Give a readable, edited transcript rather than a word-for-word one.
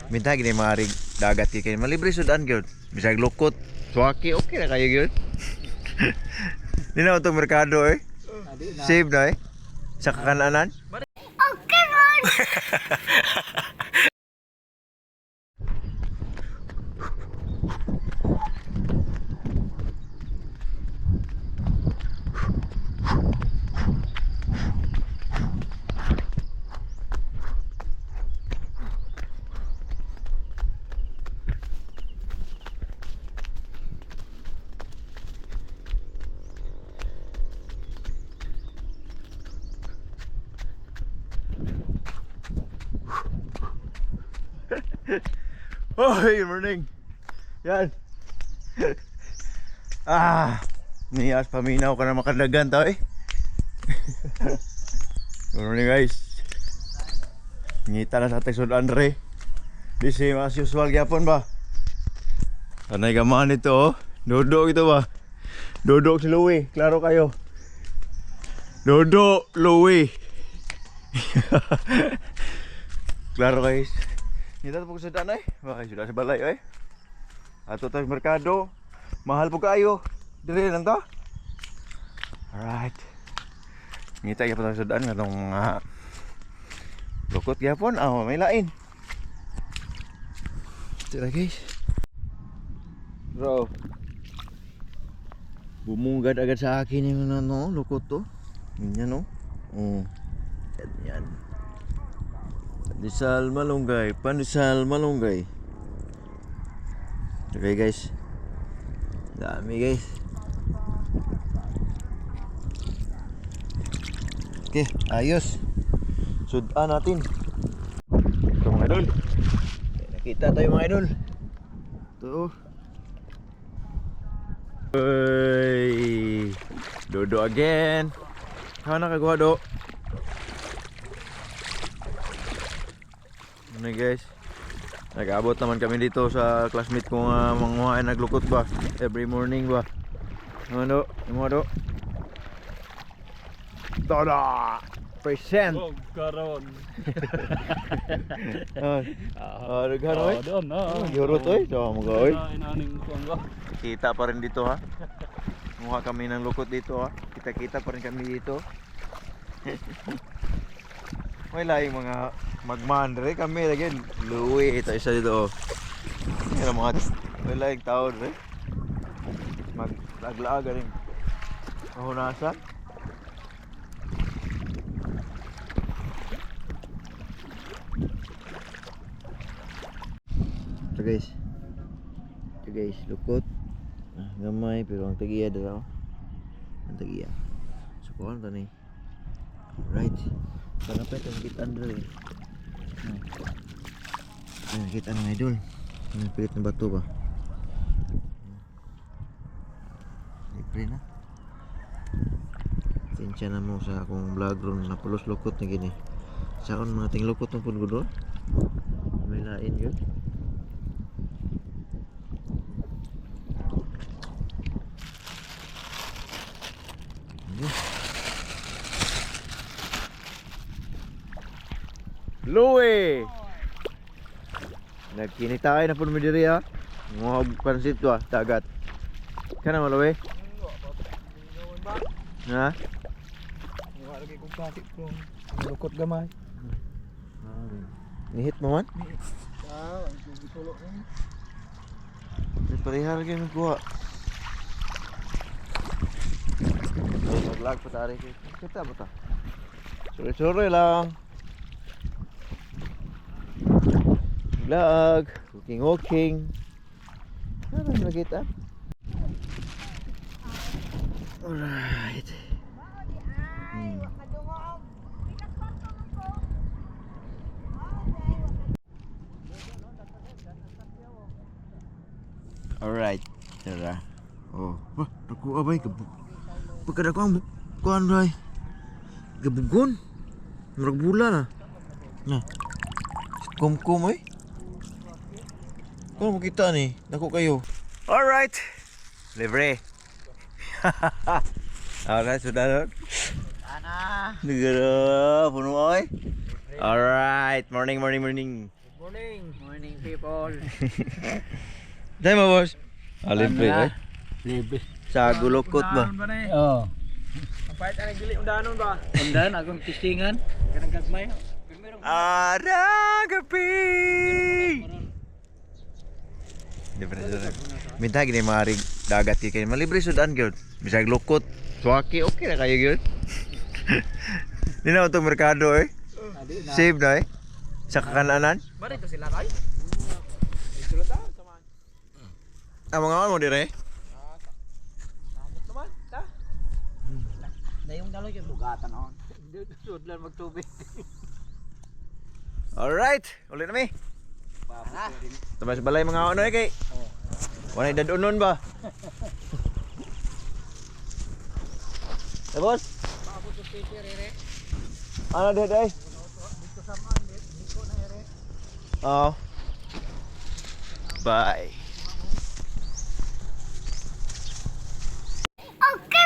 Minta gini mga dagat kay malibre sudan gyud. Bisag lukot. Suwaki okay na kayo gyud. Di na itong merkado eh. Save na eh. Sa kakananan. Okay man. Oh, good morning. Yan. Niyas paminaw ka na makadagan tao eh. Good morning guys. Ngita na sa Texod Andre. Di same as usual gyapon ba? Tanay gaman ito oh. Dodok ito ba? Dodok si Louie, klaro kayo. Dodok Louie. Klaro guys. Kita po sa danay. Bakit sudah sa balay eh. Ato tayo sa merkado. Mahal po kayo. Dire lang to. Alright. Ngita ya po tayo sa daan ngatong lukot gyapon. May lain. Tira guys. Bro. Bumunggad agad sa akin yung lukot to. Ganyan no. Yan. Pandesal malunggay, pandesal malunggay. Okay guys. Dami guys. Okay, ayos. Sudan natin. Ito mga idol. Nakita tayo mga idol. Ito. Hey, Dodo again. Kau nak gua do? Ini guys, nag-abot naman kami dito sa classmate ko nga mga naglukot ba every morning ba. Ano do? Tada! Present! Oh, karon. Daghan oy. Yurot oy, so mo oy. Kita pa rin dito ha. Mukha kami ng lukot dito ha. Kita pa rin kami dito. May laing mga magmandre kami lagi. Louie ito isa dito. Yan mga may laing tao dre. Maglaglaag rin. Mahunasan. Ito guys, lukot. Gamay pero ang tagiya daw. Ang tagiya. So kuan ta ni. Right. Kalapit ang kita Andre. Kita ng idol. Ang pilit ng bato ba? Libre na. Tinsya na mo sa akong vlog ron na pulos lukot na gini. Saan mga ting lukot ng pulgudon? May lain yun. Louie! Nagkinita kayo na po naman diri ha. Mga pansit to ha, dagat. Kana mo Louie? Ha? Wala lagi kong plastic kong lukot gamay. Nihit mo man? Ang gitulok ni. May parihal kayo magkuha. Mag-lag pa tari kayo. Kita ba ta? Sorry lang. Vlog, walking. Ano na kita? Alright. Alright. Tara. Oh, wah, aku abay pagkada ko ang kuan ray. Gabugon. Murag bulan ah. Nah. Kum eh. Kung mo kita ni, dako kayo. Alright. Libre. Alright, sudah doon. Negara, puno oy. Alright, morning. Morning. Morning people. Dahil mo, boss. Libre, Ano na? eh. Libre. Sa gulukot ba? Oo. Ang pahit ang gili undanon ba? Undan akong testingan. Kanang gagmay. Aragapi! Di ba na minta gini maring dagat kay malibre sudan gyud. Bisag lukot. Suwaki okay na kayo gyud. Di na utong merkado eh. Save na eh. Sa kakananan. Bari to sila kay. Ito ta sama. Ah, mga mo dire. Samot naman ta. Dayong dalo yung bugatan on. Sudlan magtubig. Alright, uli na mi. Tabas balay mga ano eh kay. Wala dadunon ba? Eh boss, Paabot yung picture ere. ano dito eh? Dito sama dito na ere. Oh. Bye. Okay,